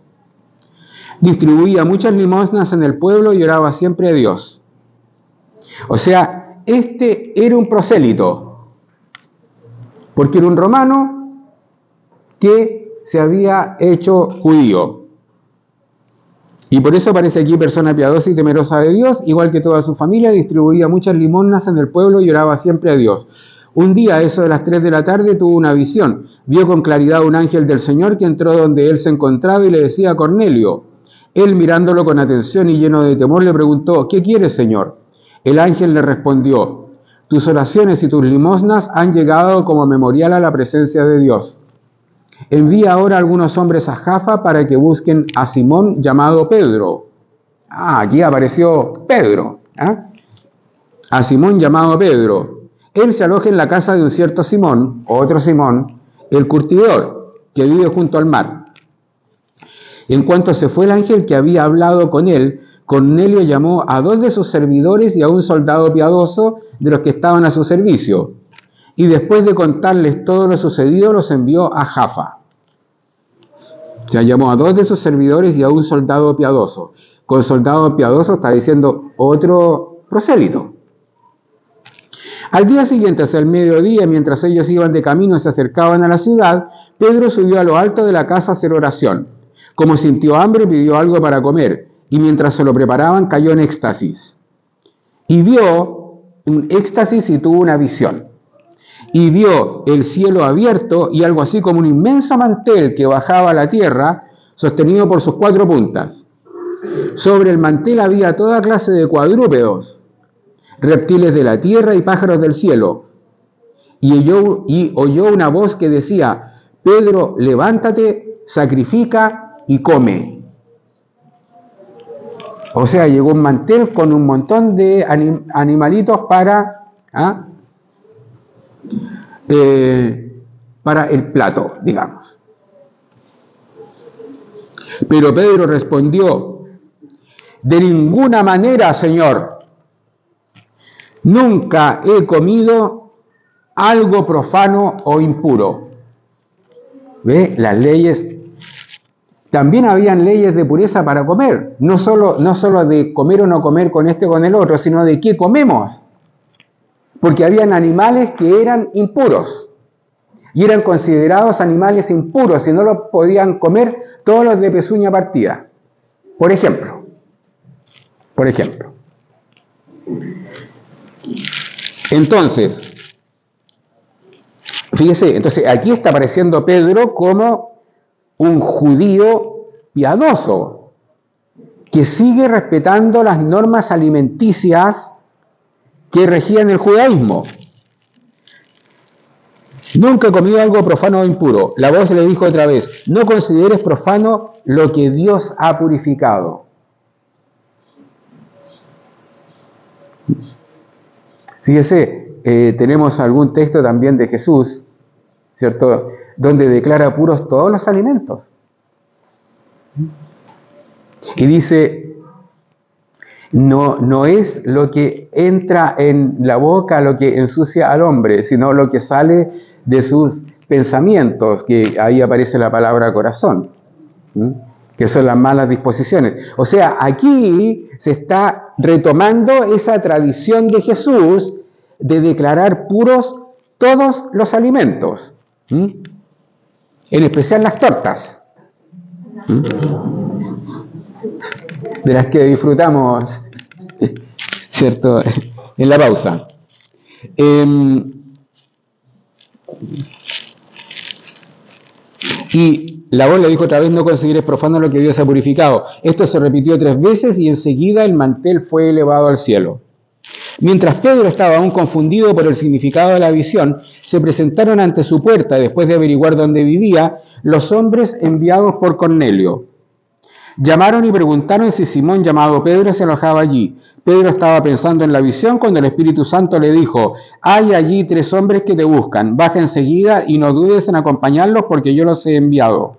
Distribuía muchas limosnas en el pueblo y oraba siempre a Dios. O sea, este era un prosélito, porque era un romano que se había hecho judío. Y por eso aparece aquí: persona piadosa y temerosa de Dios, igual que toda su familia, distribuía muchas limosnas en el pueblo y oraba siempre a Dios. Un día, a eso de las 3 de la tarde, tuvo una visión. Vio con claridad un ángel del Señor que entró donde él se encontraba y le decía: Cornelio. Él, mirándolo con atención y lleno de temor, le preguntó: ¿qué quieres, Señor? El ángel le respondió: tus oraciones y tus limosnas han llegado como memorial a la presencia de Dios. Envía ahora algunos hombres a Jaffa para que busquen a Simón llamado Pedro. Aquí apareció Pedro. A Simón llamado Pedro. Él se aloja en la casa de un cierto Simón, otro Simón, el curtidor, que vive junto al mar. En cuanto se fue el ángel que había hablado con él, Cornelio llamó a 2 de sus servidores y a un soldado piadoso de los que estaban a su servicio. Y después de contarles todo lo sucedido, los envió a Jaffa. O sea, llamó a 2 de sus servidores y a un soldado piadoso. Con soldado piadoso está diciendo otro prosélito. Al día siguiente, hacia el mediodía, mientras ellos iban de camino y se acercaban a la ciudad, Pedro subió a lo alto de la casa a hacer oración. Como sintió hambre, pidió algo para comer, y mientras se lo preparaban, cayó en éxtasis. Y vio un éxtasis y tuvo una visión. Y vio el cielo abierto y algo así como un inmenso mantel que bajaba a la tierra, sostenido por sus 4 puntas. Sobre el mantel había toda clase de cuadrúpedos, reptiles de la tierra y pájaros del cielo. Y oyó una voz que decía: Pedro, levántate, sacrifica y come. O sea, llegó un mantel con un montón de animalitos para el plato, digamos. Pero Pedro respondió: de ninguna manera, Señor. Nunca he comido algo profano o impuro. ¿Ve? Las leyes, también habían leyes de pureza para comer, no solo de comer o no comer con este o con el otro, sino de qué comemos. Porque habían animales que eran impuros y eran considerados animales impuros y no los podían comer todos los de pezuña partida. Por ejemplo. Entonces, fíjese, aquí está apareciendo Pedro como un judío piadoso que sigue respetando las normas alimenticias que regían el judaísmo. Nunca he comido algo profano o impuro. La voz le dijo otra vez: no consideres profano lo que Dios ha purificado. Fíjese, tenemos algún texto también de Jesús, ¿cierto?, donde declara puros todos los alimentos. Y dice: no es lo que entra en la boca lo que ensucia al hombre, sino lo que sale de sus pensamientos, que ahí aparece la palabra corazón, que son las malas disposiciones. O sea, aquí se está retomando esa tradición de Jesús de declarar puros todos los alimentos, en especial las tortas. de las que disfrutamos, ¿cierto?, en la pausa. Y la voz le dijo otra vez: no consideres profano lo que Dios ha purificado. Esto se repitió 3 veces y enseguida el mantel fue elevado al cielo. Mientras Pedro estaba aún confundido por el significado de la visión, se presentaron ante su puerta, después de averiguar dónde vivía, los hombres enviados por Cornelio. Llamaron y preguntaron si Simón, llamado Pedro, se alojaba allí. Pedro estaba pensando en la visión cuando el Espíritu Santo le dijo: hay allí 3 hombres que te buscan, baja enseguida y no dudes en acompañarlos porque yo los he enviado.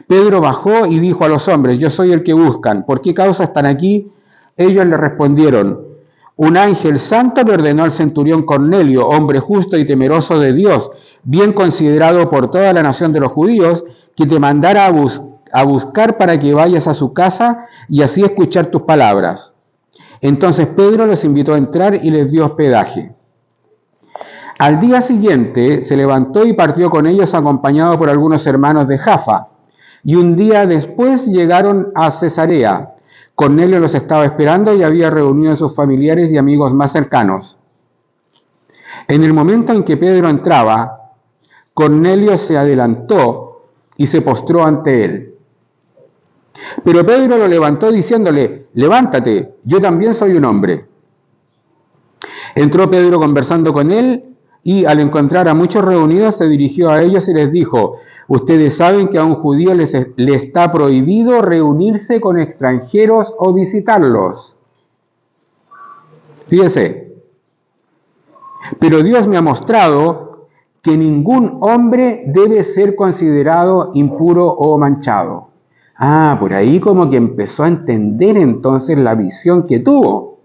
Pedro bajó y dijo a los hombres: yo soy el que buscan, ¿por qué causa están aquí? Ellos le respondieron: un ángel santo le ordenó al centurión Cornelio, hombre justo y temeroso de Dios, bien considerado por toda la nación de los judíos, que te mandara a buscar para que vayas a su casa y así escuchar tus palabras. Entonces Pedro los invitó a entrar y les dio hospedaje. Al día siguiente se levantó y partió con ellos acompañado por algunos hermanos de Jafa. Y un día después llegaron a Cesarea. Cornelio los estaba esperando y había reunido a sus familiares y amigos más cercanos. En el momento en que Pedro entraba, Cornelio se adelantó y se postró ante él. Pero Pedro lo levantó diciéndole: levántate, yo también soy un hombre. Entró Pedro conversando con él y al encontrar a muchos reunidos se dirigió a ellos y les dijo: ustedes saben que a un judío le está prohibido reunirse con extranjeros o visitarlos. Fíjense, pero Dios me ha mostrado que ningún hombre debe ser considerado impuro o manchado. Por ahí como que empezó a entender entonces la visión que tuvo.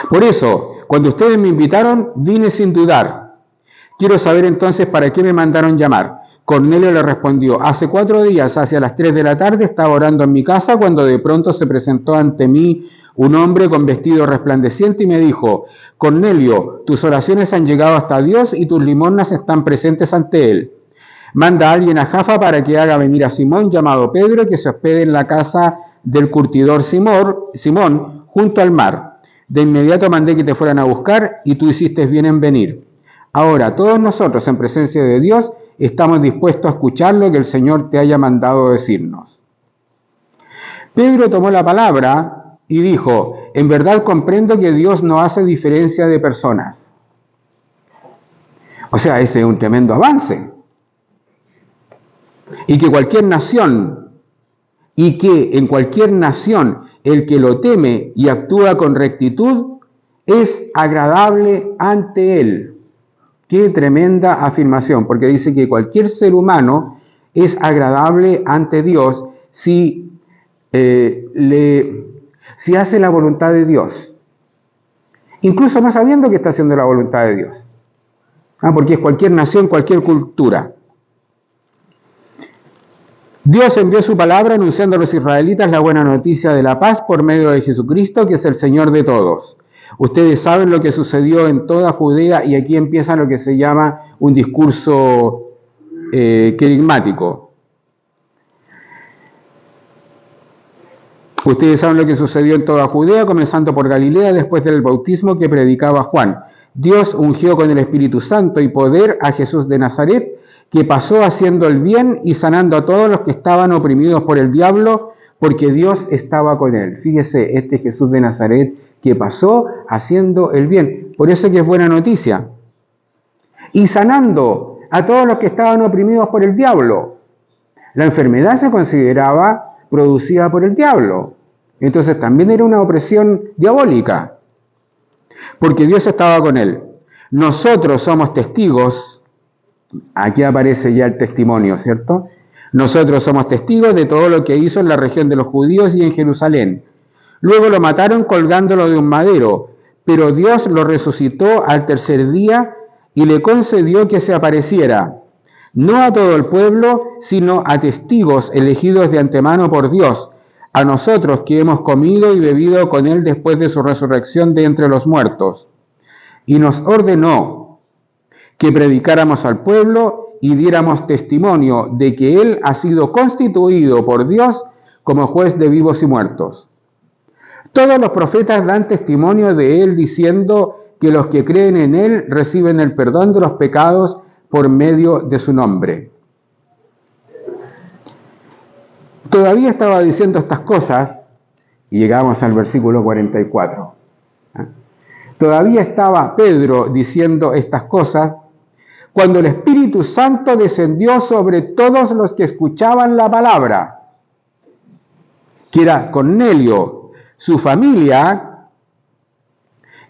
Por eso, cuando ustedes me invitaron, vine sin dudar. Quiero saber entonces para qué me mandaron llamar. Cornelio le respondió: hace 4 días, hacia las 3 de la tarde, estaba orando en mi casa cuando de pronto se presentó ante mí un hombre con vestido resplandeciente y me dijo: Cornelio, tus oraciones han llegado hasta Dios y tus limosnas están presentes ante Él. Manda a alguien a Jafa para que haga venir a Simón, llamado Pedro, que se hospede en la casa del curtidor Simón, junto al mar. De inmediato mandé que te fueran a buscar y tú hiciste bien en venir. Ahora, todos nosotros, en presencia de Dios, estamos dispuestos a escuchar lo que el Señor te haya mandado decirnos. Pedro tomó la palabra y dijo: en verdad comprendo que Dios no hace diferencia de personas. O sea, ese es un tremendo avance. Y que en cualquier nación el que lo teme y actúa con rectitud es agradable ante Él. Qué tremenda afirmación, porque dice que cualquier ser humano es agradable ante Dios si hace la voluntad de Dios, incluso no sabiendo que está haciendo la voluntad de Dios, porque es cualquier nación, cualquier cultura. Dios envió su palabra anunciando a los israelitas la buena noticia de la paz por medio de Jesucristo, que es el Señor de todos. Ustedes saben lo que sucedió en toda Judea, y aquí empieza lo que se llama un discurso querigmático. Ustedes saben lo que sucedió en toda Judea, comenzando por Galilea, después del bautismo que predicaba Juan. Dios ungió con el Espíritu Santo y poder a Jesús de Nazaret, que pasó haciendo el bien y sanando a todos los que estaban oprimidos por el diablo, porque Dios estaba con él. Fíjese, este Jesús de Nazaret que pasó haciendo el bien. Por eso que es buena noticia. Y sanando a todos los que estaban oprimidos por el diablo. La enfermedad se consideraba producida por el diablo. Entonces también era una opresión diabólica, porque Dios estaba con él. Nosotros somos testigos. Aquí aparece ya el testimonio, ¿cierto? Nosotros somos testigos de todo lo que hizo en la región de los judíos y en Jerusalén. Luego lo mataron colgándolo de un madero, pero Dios lo resucitó al 3er día y le concedió que se apareciera, no a todo el pueblo, sino a testigos elegidos de antemano por Dios, a nosotros que hemos comido y bebido con él después de su resurrección de entre los muertos. Y nos ordenó que predicáramos al pueblo y diéramos testimonio de que Él ha sido constituido por Dios como juez de vivos y muertos. Todos los profetas dan testimonio de Él diciendo que los que creen en Él reciben el perdón de los pecados por medio de su nombre. Todavía estaba diciendo estas cosas y llegamos al versículo 44. Todavía estaba Pedro diciendo estas cosas cuando el Espíritu Santo descendió sobre todos los que escuchaban la palabra, que era Cornelio, su familia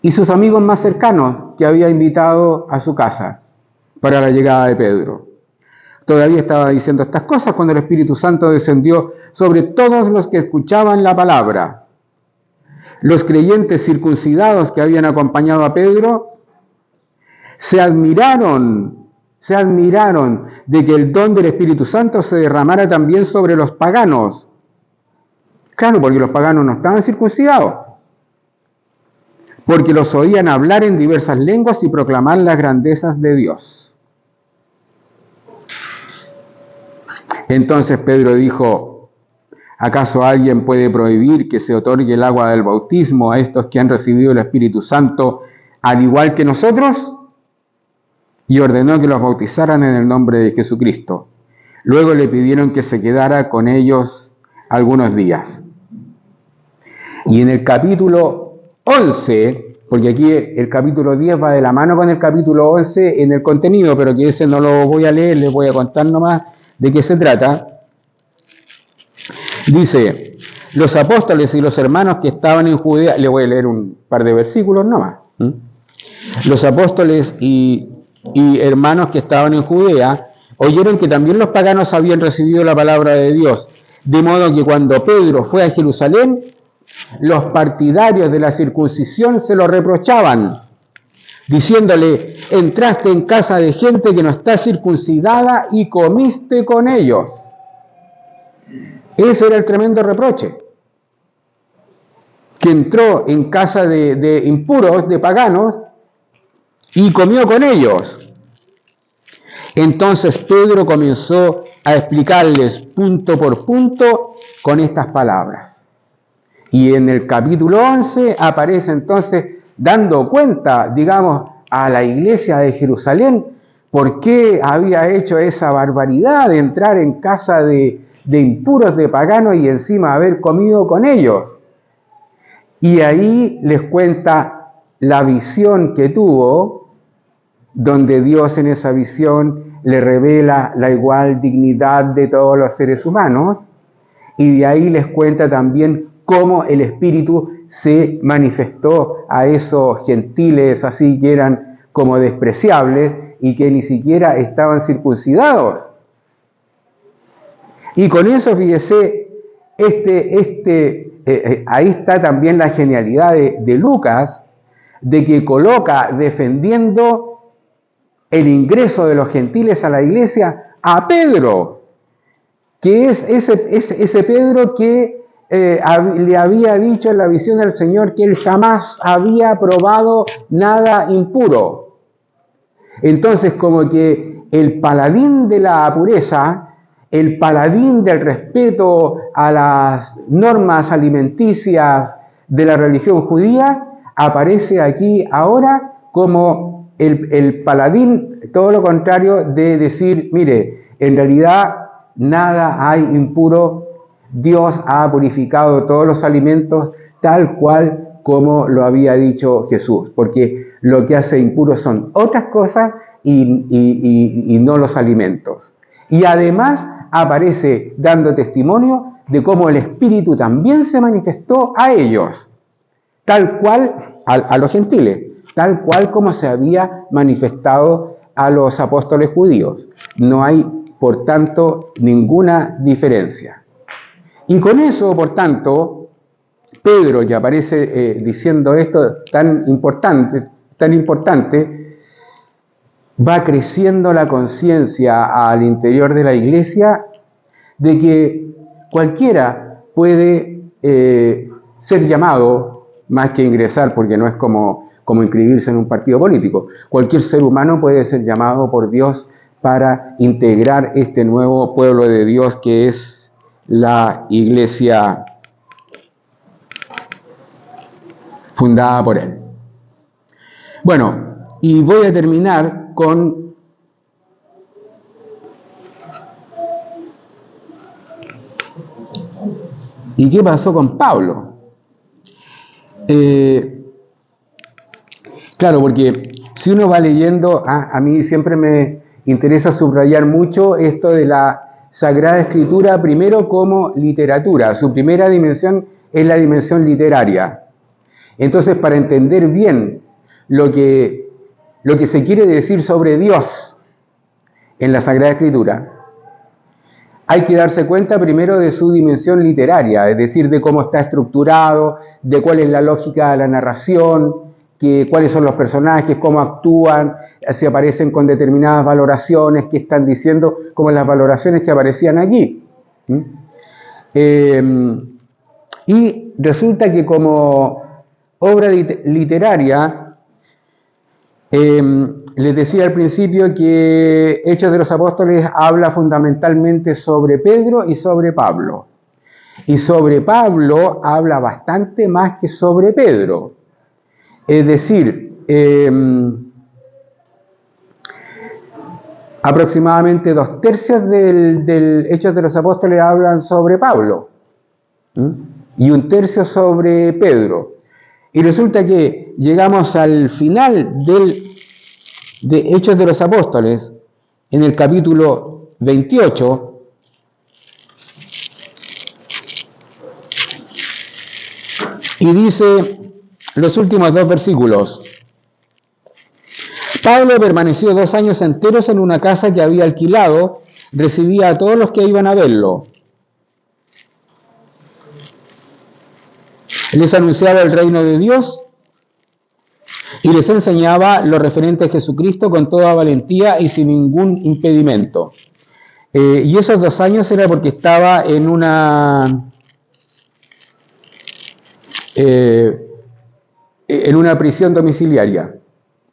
y sus amigos más cercanos que había invitado a su casa para la llegada de Pedro. Todavía estaba diciendo estas cosas cuando el Espíritu Santo descendió sobre todos los que escuchaban la palabra. Los creyentes circuncidados que habían acompañado a Pedro se admiraron de que el don del Espíritu Santo se derramara también sobre los paganos. Claro, porque los paganos no estaban circuncidados, porque los oían hablar en diversas lenguas y proclamar las grandezas de Dios. Entonces Pedro dijo: ¿acaso alguien puede prohibir que se otorgue el agua del bautismo a estos que han recibido el Espíritu Santo al igual que nosotros? Y ordenó que los bautizaran en el nombre de Jesucristo. Luego le pidieron que se quedara con ellos algunos días. Y en el capítulo 11, porque aquí el capítulo 10 va de la mano con el capítulo 11 en el contenido, pero que ese no lo voy a leer, les voy a contar nomás de qué se trata. Dice: los apóstoles y los hermanos que estaban en Judea, le voy a leer un par de versículos nomás. Los apóstoles y hermanos que estaban en Judea oyeron que también los paganos habían recibido la palabra de Dios, de modo que cuando Pedro fue a Jerusalén, los partidarios de la circuncisión se lo reprochaban, diciéndole: entraste en casa de gente que no está circuncidada y comiste con ellos. Ese era el tremendo reproche, que entró en casa de impuros, de paganos, y comió con ellos. Entonces Pedro comenzó a explicarles punto por punto con estas palabras. Y en el capítulo 11 aparece entonces dando cuenta, digamos, a la iglesia de Jerusalén por qué había hecho esa barbaridad de entrar en casa de impuros, de paganos, y encima haber comido con ellos. Y ahí les cuenta la visión que tuvo, donde Dios en esa visión le revela la igual dignidad de todos los seres humanos, y de ahí les cuenta también cómo el Espíritu se manifestó a esos gentiles así que eran como despreciables y que ni siquiera estaban circuncidados. Y con eso, fíjese, ahí está también la genialidad de Lucas, de que coloca defendiendo el ingreso de los gentiles a la iglesia a Pedro, que es ese Pedro que le había dicho en la visión del Señor que él jamás había probado nada impuro. Entonces, como que el paladín de la pureza, el paladín del respeto a las normas alimenticias de la religión judía, aparece aquí ahora como el paladín, todo lo contrario de decir: mire, en realidad nada hay impuro, Dios ha purificado todos los alimentos tal cual como lo había dicho Jesús, porque lo que hace impuro son otras cosas y no los alimentos. Y además aparece dando testimonio de cómo el Espíritu también se manifestó a ellos, tal cual, a los gentiles, tal cual como se había manifestado a los apóstoles judíos. No hay, por tanto, ninguna diferencia. Y con eso, por tanto, Pedro, que aparece diciendo esto tan importante, va creciendo la conciencia al interior de la iglesia de que cualquiera puede ser llamado, más que ingresar, porque no es como inscribirse en un partido político. Cualquier ser humano puede ser llamado por Dios para integrar este nuevo pueblo de Dios que es la iglesia fundada por Él. Bueno, y voy a terminar con ¿y qué pasó con Pablo? Claro, porque si uno va leyendo, a mí siempre me interesa subrayar mucho esto de la Sagrada Escritura, primero como literatura. Su primera dimensión es la dimensión literaria. Entonces, para entender bien lo que se quiere decir sobre Dios en la Sagrada Escritura, hay que darse cuenta primero de su dimensión literaria, es decir, de cómo está estructurado, de cuál es la lógica de la narración, cuáles son los personajes, cómo actúan, si aparecen con determinadas valoraciones, qué están diciendo, como las valoraciones que aparecían aquí. Y resulta que como obra literaria, les decía al principio que Hechos de los Apóstoles habla fundamentalmente sobre Pedro y sobre Pablo. Y sobre Pablo habla bastante más que sobre Pedro. Es decir, aproximadamente 2/3 del Hechos de los Apóstoles hablan sobre Pablo y 1/3 sobre Pedro. Y resulta que llegamos al final de Hechos de los Apóstoles, en el capítulo 28, y dice los últimos 2 versículos: Pablo permaneció 2 años enteros en una casa que había alquilado, recibía a todos los que iban a verlo. Les anunciaba el reino de Dios y les enseñaba lo referente a Jesucristo con toda valentía y sin ningún impedimento. Y esos 2 años era porque estaba en una prisión domiciliaria,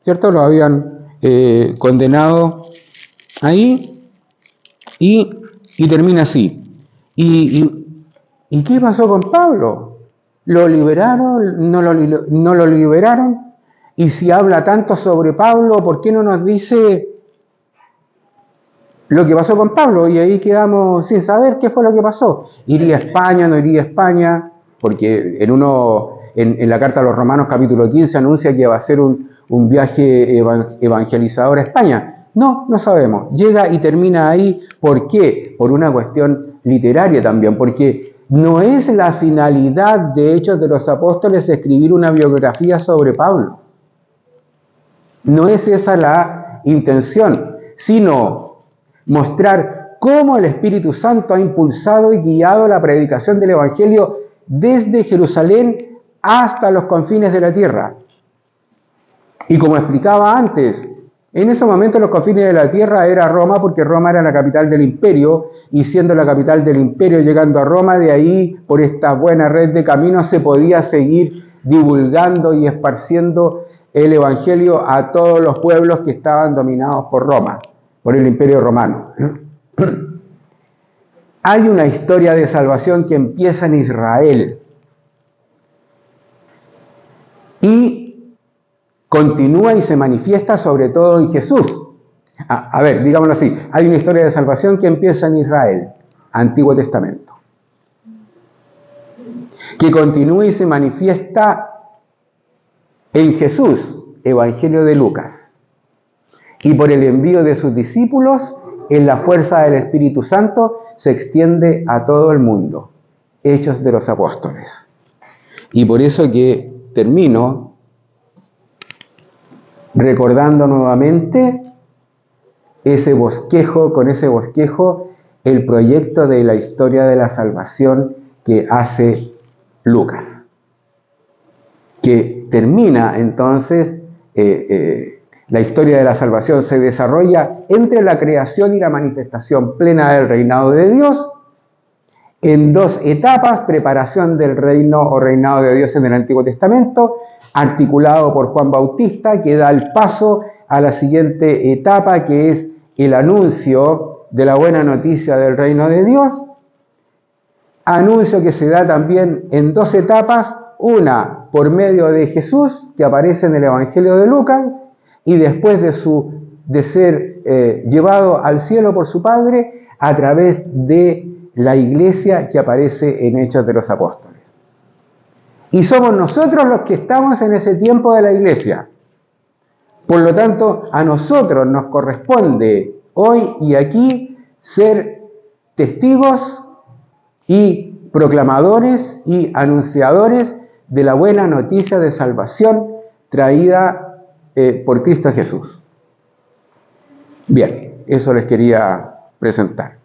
¿cierto? Lo habían condenado ahí y termina así. ¿Y qué pasó con Pablo? ¿Lo liberaron? ¿No lo liberaron? Y si habla tanto sobre Pablo, ¿por qué no nos dice lo que pasó con Pablo? Y ahí quedamos sin saber qué fue lo que pasó. ¿Iría a España? ¿No iría a España? Porque en la carta a los Romanos capítulo 15 anuncia que va a ser un viaje evangelizador a España. No sabemos. Llega y termina ahí. ¿Por qué? Por una cuestión literaria también, porque no es la finalidad de Hechos de los Apóstoles escribir una biografía sobre Pablo. No es esa la intención, sino mostrar cómo el Espíritu Santo ha impulsado y guiado la predicación del Evangelio desde Jerusalén hasta los confines de la tierra. Y como explicaba antes, en ese momento los confines de la tierra era Roma, porque Roma era la capital del imperio, y siendo la capital del imperio, llegando a Roma, de ahí, por esta buena red de caminos, se podía seguir divulgando y esparciendo el Evangelio a todos los pueblos que estaban dominados por Roma, por el imperio romano. Hay una historia de salvación que empieza en Israel y continúa y se manifiesta sobre todo en Jesús. A ver, digámoslo así, hay una historia de salvación que empieza en Israel, Antiguo Testamento, que continúa y se manifiesta en Jesús, Evangelio de Lucas, y por el envío de sus discípulos, en la fuerza del Espíritu Santo, se extiende a todo el mundo, Hechos de los Apóstoles. Y por eso que termino recordando nuevamente con ese bosquejo, el proyecto de la historia de la salvación que hace Lucas, que termina entonces, la historia de la salvación se desarrolla entre la creación y la manifestación plena del reinado de Dios, en 2 etapas: preparación del reino o reinado de Dios en el Antiguo Testamento, articulado por Juan Bautista, que da el paso a la siguiente etapa, que es el anuncio de la buena noticia del reino de Dios, anuncio que se da también en dos etapas, una por medio de Jesús, que aparece en el Evangelio de Lucas, y después de ser llevado al cielo por su Padre, a través de la iglesia que aparece en Hechos de los Apóstoles. Y somos nosotros los que estamos en ese tiempo de la iglesia. Por lo tanto, a nosotros nos corresponde hoy y aquí ser testigos y proclamadores y anunciadores de la buena noticia de salvación traída por Cristo Jesús. Bien, eso les quería presentar.